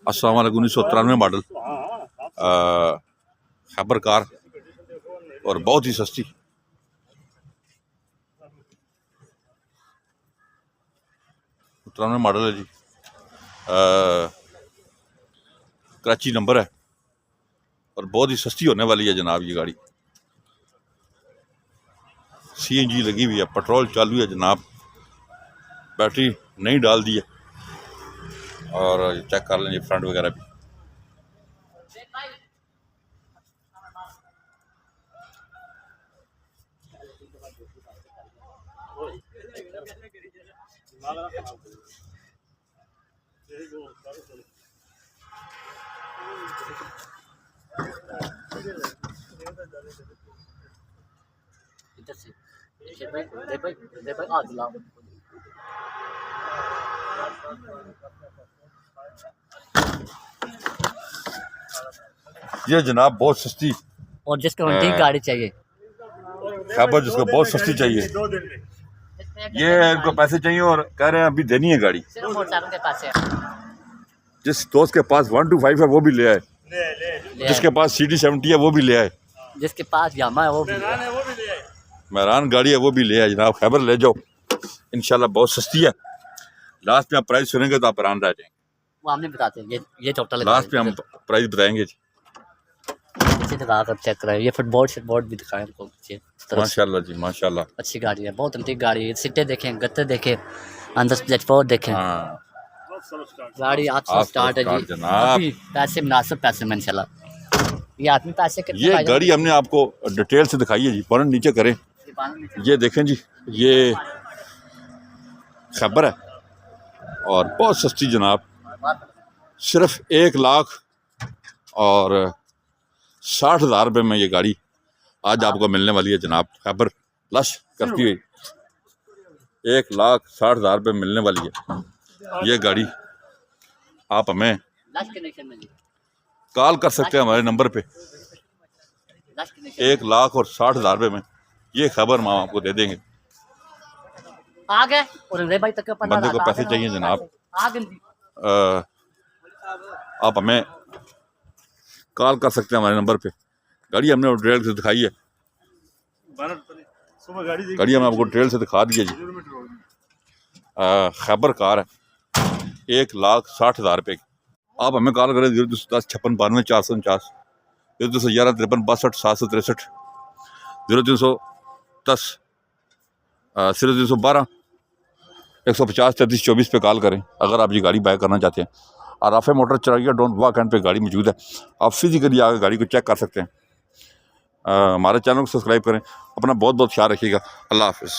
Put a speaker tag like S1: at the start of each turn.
S1: अस्सलाम वालेकुम। 1993 model Khyber car और बहुत ही सस्ती। 93 मॉडल है जी। कराची नंबर है और बहुत ही सस्ती होने वाली है जनाब। ये गाड़ी CNG लगी हुई है, पेट्रोल चालू है जनाब, बैटरी नहीं डाल दी है। और चेक कर लेंगे फ्रंट वगैरह भी। ये जनाब बहुत सस्ती,
S2: और जिसको ठीक गाड़ी चाहिए,
S1: खैबर जिसको बहुत सस्ती चाहिए, ये इनको पैसे चाहिए और कह रहे हैं अभी देनी है गाड़ी।
S2: के पास है।
S1: जिस दोस्त के पास 125 है वो भी ले आए, जिसके पास CD70 है वो भी ले आए,
S2: जिसके पास यामा है वो भी
S1: मेहरान गाड़ी है वो भी ले आए जनाब। खैबर ले जाओ, इंशाल्लाह बहुत सस्ती है। लास्ट में आप प्राइस सुनेंगे तो आप हैरान रह जाएंगे।
S2: वो हमने बताते हैं। ये टोटल
S1: लास्ट में हम प्राइस बताएंगे जी।
S2: पीछे दिखा कर चेक कराएं। ये फुटबोर्ड भी दिखाएं इनको पीछे।
S1: माशाल्लाह जी माशाल्लाह,
S2: अच्छी गाड़ी है, बहुत अंतिक गाड़ी है। सीटें देखें, गत्ते देखें, अंदर प्लेटफॉर्म देखें।
S1: हाँ
S2: गाड़ी आज से स्टार्ट है जी
S1: जनाब।
S2: पैसे मुनासिब पैसे में इंशाल्लाह। ये आदमी पैसे कितने
S1: ये गाड़ी हमने आपको डिटेल से दिखाई है जी। फौरन नीचे करें, ये देखें जी, ये खैबर है और बहुत सस्ती जनाब। सिर्फ 1,60,000 रुपये में ये गाड़ी आज आपको मिलने वाली है जनाब। खैबर लश करती हुई 1,60,000 रुपये मिलने वाली है ये गाड़ी। आप हमें कॉल कर सकते हैं हमारे नंबर पे। 1,60,000 रुपये में ये खबर हम आपको दे देंगे।
S2: आ गए और भाई तक
S1: बंदे को पैसे चाहिए जनाब। आप हमें कॉल कर सकते हैं हमारे नंबर पे। गाड़ी हमने डिटेल से दिखाई है, गाड़ी हमने आपको डिटेल से दिखा दी है जी। खैबर कार है 1,60,000 रुपये की। आप हमें कॉल करें 0210 56 92 449, 0211 53 62 763, 0310 0312 150 33 24 पे कॉल करें अगर आप ये गाड़ी बाय करना चाहते हैं। और राफे मोटर चराइया डोंट वॉक एंड पे गाड़ी मौजूद है, आप फिजिकली आकर गाड़ी को चेक कर सकते हैं। हमारे चैनल को सब्सक्राइब करें। अपना बहुत बहुत ख्याल रखिएगा। अल्लाह हाफिज़।